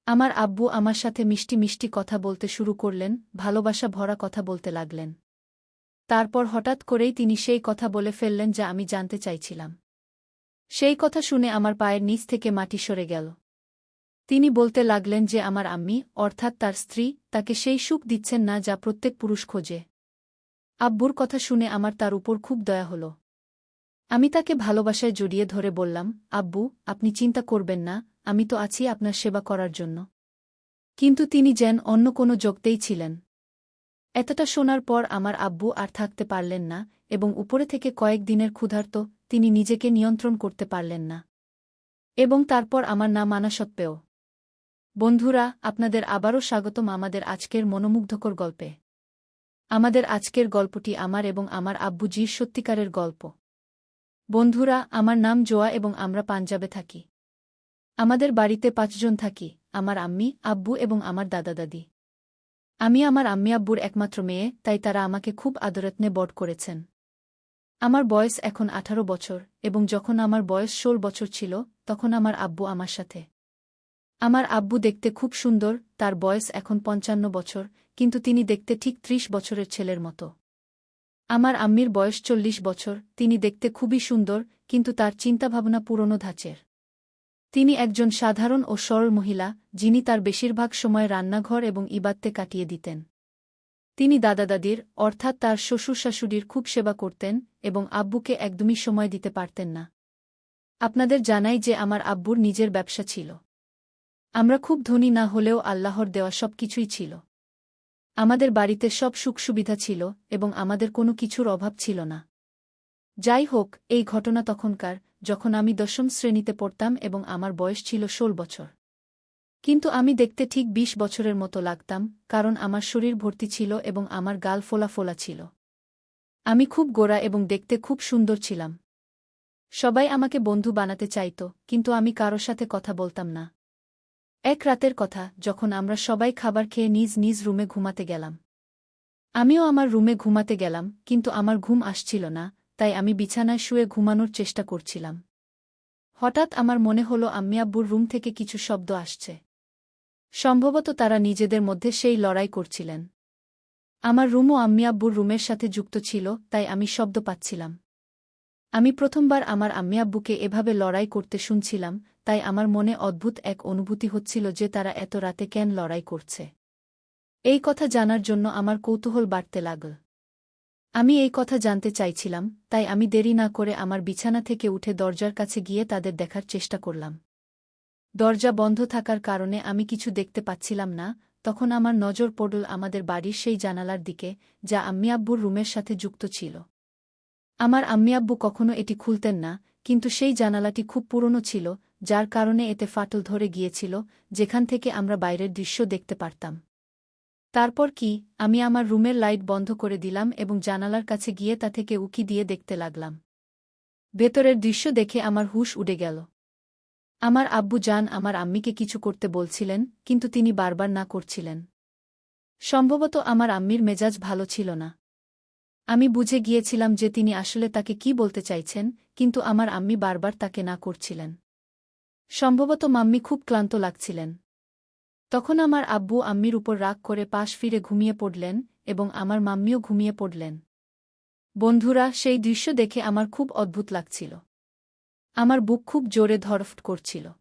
আমার আব্বু আমার সাথে মিষ্টি মিষ্টি কথা বলতে শুরু করলেন, ভালোবাসা ভরা কথা বলতে লাগলেন। তারপর হঠাৎ করেই তিনি সেই কথা বলে ফেললেন যা আমি জানতে চাইছিলাম। সেই কথা শুনে আমার পায়ের নিচ থেকে মাটি সরে গেল। তিনি বলতে লাগলেন যে আমার আম্মি, অর্থাৎ তার স্ত্রী, তাকে সেই সুখ দিচ্ছেন না যা প্রত্যেক পুরুষ খোঁজে। আব্বুর কথা শুনে আমার তার উপর খুব দয়া হল। আমি তাকে ভালোবাসায় জড়িয়ে ধরে বললাম, আব্বু, আপনি চিন্তা করবেন না, আমি তো আছি আপনার সেবা করার জন্য। কিন্তু তিনি যেন অন্য কোনো জগতেই ছিলেন। এতটা শোনার পর আমার আব্বু আর থাকতে পারলেন না এবং উপরে থেকে কয়েক দিনের ক্ষুধার্ত তিনি নিজেকে নিয়ন্ত্রণ করতে পারলেন না। এবং তারপর আমার না মানা সত্ত্বেও। বন্ধুরা, আপনাদের আবারও স্বাগতম আমাদের আজকের মনোমুগ্ধকর গল্পে। আমাদের আজকের গল্পটি আমার এবং আমার আব্বুজির সত্যিকারের গল্প। বন্ধুরা, আমার নাম জোয়া এবং আমরা পাঞ্জাবে থাকি। আমাদের বাড়িতে ৫ জন থাকি, আমার আম্মি, আব্বু এবং আমার দাদা দাদি। আমি আমার আম্মি আব্বুর একমাত্র মেয়ে, তাই তারা আমাকে খুব আদরযত্নে বড় করেছেন। আমার বয়স এখন ১৮ বছর এবং যখন আমার বয়স ১৬ বছর ছিল তখন আমার আব্বু আমার সাথে। আমার আব্বু দেখতে খুব সুন্দর, তার বয়স এখন ৫৫ বছর, কিন্তু তিনি দেখতে ঠিক ৩০ বছরের ছেলের মতো। আমার আম্মির বয়স ৪০ বছর, তিনি দেখতে খুবই সুন্দর, কিন্তু তার চিন্তাভাবনা পুরনো ধাঁচের। তিনি একজন সাধারণ ও সরল মহিলা, যিনি তার বেশিরভাগ সময় রান্নাঘর এবং ইবাদতে কাটিয়ে দিতেন। তিনি দাদা-দাদির, অর্থাৎ তার শ্বশুর-শাশুড়ির খুব সেবা করতেন এবং আব্বুকে একদমই সময় দিতে পারতেন না। আপনাদের জানাই যে আমার আব্বুর নিজের ব্যবসা ছিল। আমরা খুব ধনী না হলেও আল্লাহর দেওয়া সব কিছুই ছিল। আমাদের বাড়িতে সব সুখ-সুবিধা ছিল এবং আমাদের কোনো কিছুর অভাব ছিল না। যাই হোক, এই ঘটনা তখনকার, যখন আমি ১০ম শ্রেণীতে পড়তাম এবং আমার বয়স ছিল ১৬ বছর। কিন্তু আমি দেখতে ঠিক ২০ বছরের মতো লাগতাম, কারণ আমার শরীর ভর্তি ছিল এবং আমার গাল ফোলা ফোলা ছিল। আমি খুব গোরা এবং দেখতে খুব সুন্দর ছিলাম। সবাই আমাকে বন্ধু বানাতে চাইত, কিন্তু আমি কারো সাথে কথা বলতাম না। এক রাতের কথা, যখন আমরা সবাই খাবার খেয়ে নিজ নিজ রুমে ঘুমাতে গেলাম। আমিও আমার রুমে ঘুমাতে গেলাম, কিন্তু আমার ঘুম আসছিল না, তাই আমি বিছানায় শুয়ে ঘুমানোর চেষ্টা করছিলাম। হঠাৎ আমার মনে হলো আম্মি আব্বুর রুম থেকে কিছু শব্দ আসছে। সম্ভবত তারা নিজেদের মধ্যে সেই লড়াই করছিলেন। আমার রুমও আম্মি আব্বুর রুমের সাথে যুক্ত ছিল, তাই আমি শব্দ পাচ্ছিলাম। আমি প্রথমবার আমার আম্মি আব্বুকে এভাবে লড়াই করতে শুনছিলাম, তাই আমার মনে অদ্ভুত এক অনুভূতি হচ্ছিল যে তারা এত রাতে কেন লড়াই করছে। এই কথা জানার জন্য আমার কৌতূহল বাড়তে লাগল। আমি এই কথা জানতে চাইছিলাম, তাই আমি দেরি না করে আমার বিছানা থেকে উঠে দরজার কাছে গিয়ে তাদের দেখার চেষ্টা করলাম। দরজা বন্ধ থাকার কারণে আমি কিছু দেখতে পাচ্ছিলাম না। তখন আমার নজর পড়ল আমাদের বাড়ির সেই জানালার দিকে, যা আম্মি আব্বুর রুমের সাথে যুক্ত ছিল। আমার আম্মি আব্বু কখনো এটি খুলতেন না, কিন্তু সেই জানালাটি খুব পুরনো ছিল, যার কারণে এতে ফাটল ধরে গিয়েছিল, যেখান থেকে আমরা বাইরের দৃশ্য দেখতে পারতাম। তারপর কি, আমি আমার রুমের লাইট বন্ধ করে দিলাম এবং জানালার কাছে গিয়ে তা থেকে উঁকি দিয়ে দেখতে লাগলাম। ভেতরের দৃশ্য দেখে আমার হুঁশ উড়ে গেল। আমার আব্বু জান আমার আম্মিকে কিছু করতে বলছিলেন, কিন্তু তিনি বারবার না করছিলেন। সম্ভবত আমার আম্মির মেজাজ ভালো ছিল না। আমি বুঝে গিয়েছিলাম যে তিনি আসলে তাকে কি বলতে চাইছেন, কিন্তু আমার আম্মি বারবার তাকে না করছিলেন। সম্ভবত মাম্মি খুব ক্লান্ত লাগছিলেন। তখন আমার আব্বু আম্মির উপর রাগ করে পাশ ফিরে ঘুমিয়ে পড়লেন এবং আমার মাম্মিও ঘুমিয়ে পড়লেন। বন্ধুরা, সেই দৃশ্য দেখে আমার খুব অদ্ভুত লাগছিল। আমার বুক খুব জোরে ধড়ফড় করছিল।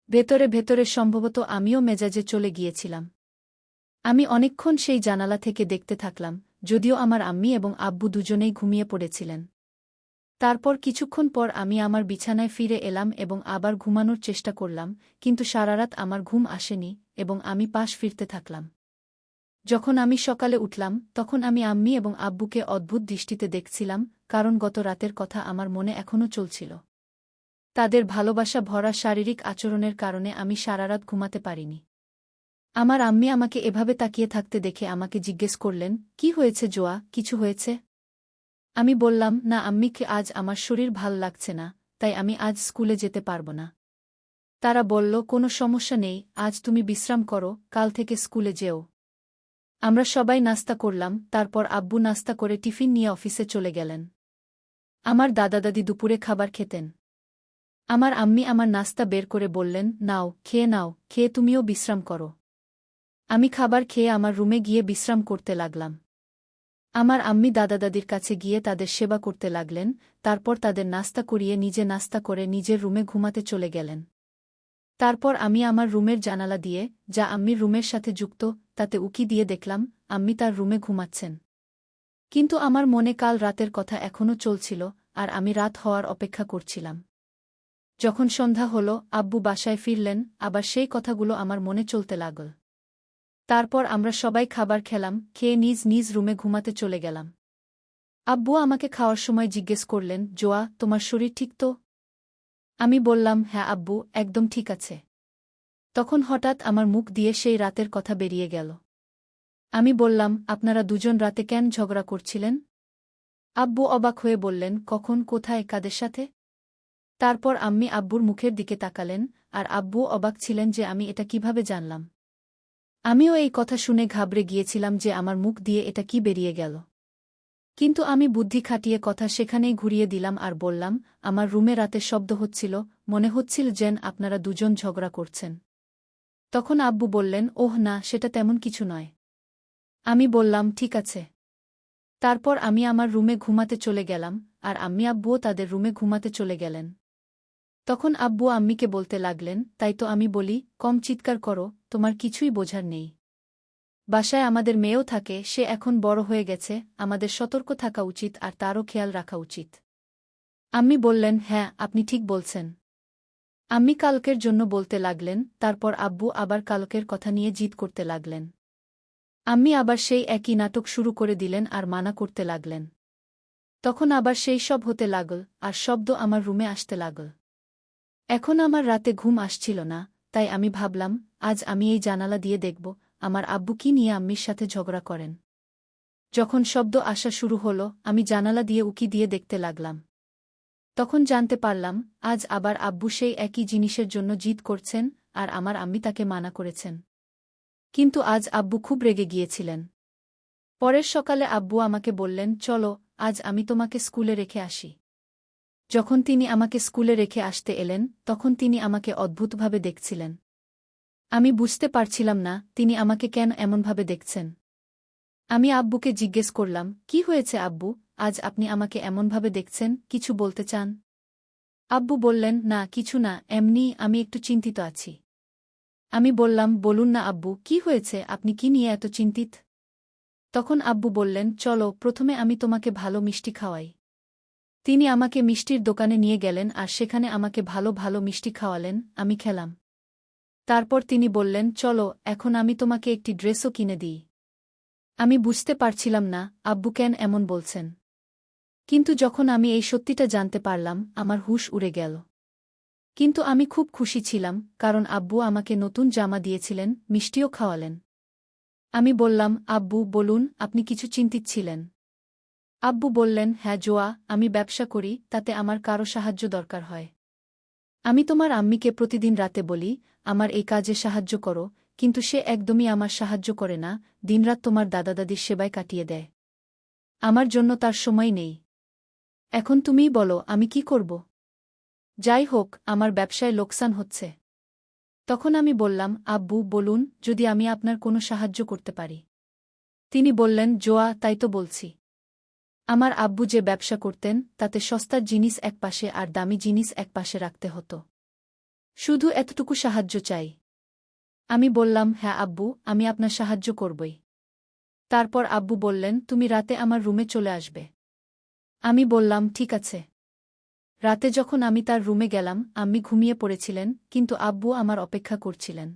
ভেতরে ভেতরে সম্ভবত আমিও মেজাজে চলে গিয়েছিলাম। আমি অনেকক্ষণ সেই জানালা থেকে দেখতে থাকলাম, যদিও আমার আম্মি এবং আব্বু দুজনেই ঘুমিয়ে পড়েছিলেন। তারপর কিছুক্ষণ পর আমি আমার বিছানায় ফিরে এলাম এবং আবার ঘুমানোর চেষ্টা করলাম, কিন্তু সারারাত আমার ঘুম আসেনি এবং আমি পাশ ফিরতে থাকলাম। যখন আমি সকালে উঠলাম, তখন আমি আম্মি এবং আব্বুকে অদ্ভুত দৃষ্টিতে দেখছিলাম, কারণ গত রাতের কথা আমার মনে এখনও চলছিল। তাদের ভালোবাসা ভরা শারীরিক আচরণের কারণে আমি সারারাত ঘুমাতে পারিনি। আমার আম্মি আমাকে এভাবে তাকিয়ে থাকতে দেখে আমাকে জিজ্ঞেস করলেন, কি হয়েছে জোয়া, কিছু হয়েছে? আমি বললাম, না আম্মিকে, আজ আমার শরীর ভাল লাগছে না, তাই আমি আজ স্কুলে যেতে পারব না। তারা বলল, কোনো সমস্যা নেই, আজ তুমি বিশ্রাম করো, কাল থেকে স্কুলে যেও। আমরা সবাই নাস্তা করলাম, তারপর আব্বু নাস্তা করে টিফিন নিয়ে অফিসে চলে গেলেন। আমার দাদা দাদি দুপুরে খাবার খেতেন। আমার আম্মি আমার নাস্তা বের করে বললেন, নাও, খেয়ে তুমিও বিশ্রাম করো। আমি খাবার খেয়ে আমার রুমে গিয়ে বিশ্রাম করতে লাগলাম। আমার আম্মি দাদা-দাদির কাছে গিয়ে তাদের সেবা করতে লাগলেন, তারপর তাদের নাস্তা করিয়ে নিজে নাস্তা করে নিজের রুমে ঘুমাতে চলে গেলেন। তারপর আমি আমার রুমের জানালা দিয়ে, যা আম্মির রুমের সাথে যুক্ত, তাতে উকি দিয়ে দেখলাম, আম্মি তার রুমে ঘুমাচ্ছেন। কিন্তু আমার মনে কাল রাতের কথা এখনও চলছিল, আর আমি রাত হওয়ার অপেক্ষা করছিলাম। যখন সন্ধ্যা হল, আব্বু বাসায় ফিরলেন, আবার সেই কথাগুলো আমার মনে চলতে লাগল। তারপর আমরা সবাই খাবার খেলাম, খেয়ে নিজ নিজ রুমে ঘুমাতে চলে গেলাম। আব্বু আমাকে খাওয়ার সময় জিজ্ঞেস করলেন, জোয়া, তোমার শরীর ঠিক তো? আমি বললাম, হ্যাঁ আব্বু, একদম ঠিক আছে। তখন হঠাৎ আমার মুখ দিয়ে সেই রাতের কথা বেরিয়ে গেল। আমি বললাম, আপনারা দুজন রাতে কেন ঝগড়া করছিলেন? আব্বু অবাক হয়ে বললেন, কখন, কোথায়, কাদের সাথে? তারপর আম্মি আব্বুর মুখের দিকে তাকালেন, আর আব্বু অবাক ছিলেন যে আমি এটা কিভাবে জানলাম। আমিও এই কথা শুনে ঘাবড়ে গিয়েছিলাম যে আমার মুখ দিয়ে এটা কি বেরিয়ে গেল। কিন্তু আমি বুদ্ধি খাটিয়ে কথা সেখানেই ঘুরিয়ে দিলাম আর বললাম, আমার রুমে রাতে শব্দ হচ্ছিল, মনে হচ্ছিল যেন আপনারা দুজন ঝগড়া করছেন। তখন আব্বু বললেন, ওহ না, সেটা তেমন কিছু নয়। আমি বললাম, ঠিক আছে। তারপর আমি আমার রুমে ঘুমাতে চলে গেলাম, আর আম্মি আব্বুও তাদের রুমে ঘুমাতে চলে গেলেন। তখন আব্বু আম্মিকে বলতে লাগলেন, তাই তো আমি বলি, কম চিৎকার করো, তোমার কিছুই বোঝার নেই। বাসায় আমাদের মেয়েও থাকে, সে এখন বড় হয়ে গেছে, আমাদের সতর্ক থাকা উচিত আর তারও খেয়াল রাখা উচিত। আম্মি বললেন, হ্যাঁ, আপনি ঠিক বলছেন। আম্মি কালকের জন্য বলতে লাগলেন, তারপর আব্বু আবার কালকের কথা নিয়ে জিদ করতে লাগলেন। আম্মি আবার সেই একই নাটক শুরু করে দিলেন আর মানা করতে লাগলেন। তখন আবার সেই সব হতে লাগল, আর শব্দ আমার রুমে আসতে লাগল। এখন আমার রাতে ঘুম আসছিল না, তাই আমি ভাবলাম, আজ আমি এই জানালা দিয়ে দেখব, আমার আব্বু কি নিয়ে আম্মির সাথে ঝগড়া করেন। যখন শব্দ আসা শুরু হল, আমি জানালা দিয়ে উকি দিয়ে দেখতে লাগলাম। তখন জানতে পারলাম, আজ আবার আব্বু সেই একই জিনিসের জন্য জিদ করছেন, আর আমার আম্মি তাকে মানা করেছেন। কিন্তু আজ আব্বু খুব রেগে গিয়েছিলেন। পরের সকালে আব্বু আমাকে বললেন, চলো, আজ আমি তোমাকে স্কুলে রেখে আসি। যখন তিনি আমাকে স্কুলে রেখে আসতে এলেন, তখন তিনি আমাকে অদ্ভুতভাবে দেখছিলেন। আমি বুঝতে পারছিলাম না, তিনি আমাকে কেন এমনভাবে দেখছেন। আমি আব্বুকে জিজ্ঞেস করলাম, কি হয়েছে আব্বু, আজ আপনি আমাকে এমনভাবে দেখছেন, কিছু বলতে চান? আব্বু বললেন, না কিছু না, এমনি আমি একটু চিন্তিত আছি। আমি বললাম, বলুন না আব্বু, কি হয়েছে, আপনি কি নিয়ে এত চিন্তিত? তখন আব্বু বললেন, চলো, প্রথমে আমি তোমাকে ভালো মিষ্টি খাওয়াই। তিনি আমাকে মিষ্টির দোকানে নিয়ে গেলেন আর সেখানে আমাকে ভালো ভালো মিষ্টি খাওয়ালেন, আমি খেলাম। তারপর তিনি বললেন, চলো, এখন আমি তোমাকে একটি ড্রেসও কিনে দিই। আমি বুঝতে পারছিলাম না, আব্বু কেন এমন বলছেন। কিন্তু যখন আমি এই সত্যিটা জানতে পারলাম, আমার হুঁশ উড়ে গেল। কিন্তু আমি খুব খুশি ছিলাম, কারণ আব্বু আমাকে নতুন জামা দিয়েছিলেন, মিষ্টিও খাওয়ালেন। আমি বললাম, আব্বু বলুন, আপনি কিছু চিন্তিত ছিলেন। আব্বু বললেন, হ্যাঁ জোয়া, আমি ব্যবসা করি, তাতে আমার কারো সাহায্য দরকার হয়। আমি তোমার আম্মিকে প্রতিদিন রাতে বলি, আমার এই কাজে সাহায্য করো, কিন্তু সে একদমই আমার সাহায্য করে না, দিনরাত তোমার দাদা-দাদির সেবায় কাটিয়ে দেয়। আমার জন্য তার সময় নেই। এখন তুমিই বলো, আমি কি করব? যাই হোক, আমার ব্যবসায় লোকসান হচ্ছে। তখন আমি বললাম, আব্বু বলুন, যদি আমি আপনার কোনো সাহায্য করতে পারি। তিনি বললেন, জোয়া, তাই তো বলছি। আমার আব্বু যে ব্যবসা করতেন, তাতে সস্তার জিনিস একপাশে আর দামি জিনিস একপাশে রাখতে হতো। শুধু এতটুকু সাহায্য চাই। আমি বললাম, হ্যাঁ আব্বু, আমি আপনার সাহায্য করবই। তারপর আব্বু বললেন, তুমি রাতে আমার রুমে চলে আসবে। আমি বললাম, ঠিক আছে। রাতে যখন আমি তার রুমে গেলাম, আম্মি ঘুমিয়ে পড়েছিলেন, কিন্তু আব্বু আমার অপেক্ষা করছিলেন।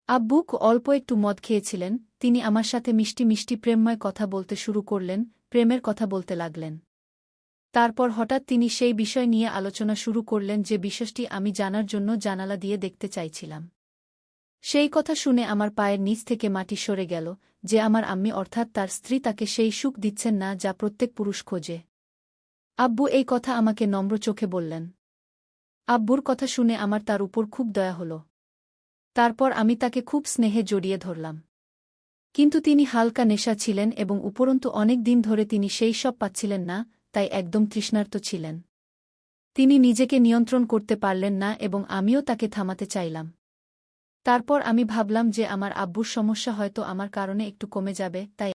আব্বু অল্প একটু মদ খেয়েছিলেন, তিনি আমার সাথে মিষ্টি মিষ্টি প্রেমময় কথা বলতে শুরু করলেন, প্রেমের কথা বলতে লাগলেন। তারপর হঠাৎ তিনি সেই বিষয় নিয়ে আলোচনা শুরু করলেন যে বিষয়টি আমি জানার জন্য জানালা দিয়ে দেখতে চাইছিলাম। সেই কথা শুনে আমার পায়ের নিচ থেকে মাটি সরে গেল, যে আমার আম্মি অর্থাৎ তার স্ত্রী তাকে সেই সুখ দিচ্ছেন না যা প্রত্যেক পুরুষ খোঁজে। আব্বু এই কথা আমাকে নম্র চোখে বললেন। আব্বুর কথা শুনে আমার তার উপর খুব দয়া হল। তারপর আমি তাকে খুব স্নেহে জড়িয়ে ধরলাম। কিন্তু তিনি হালকা নেশা ছিলেন এবং উপরন্তু অনেক দিন ধরে তিনি সেই সব পাচ্ছিলেন না, তাই একদম তৃষ্ণার্ত ছিলেন। তিনি নিজেকে নিয়ন্ত্রণ করতে পারলেন না এবং আমিও তাকে থামাতে চাইলাম। তারপর আমি ভাবলাম যে আমার আব্বুর সমস্যা হয়তো আমার কারণে একটু কমে যাবে, তাই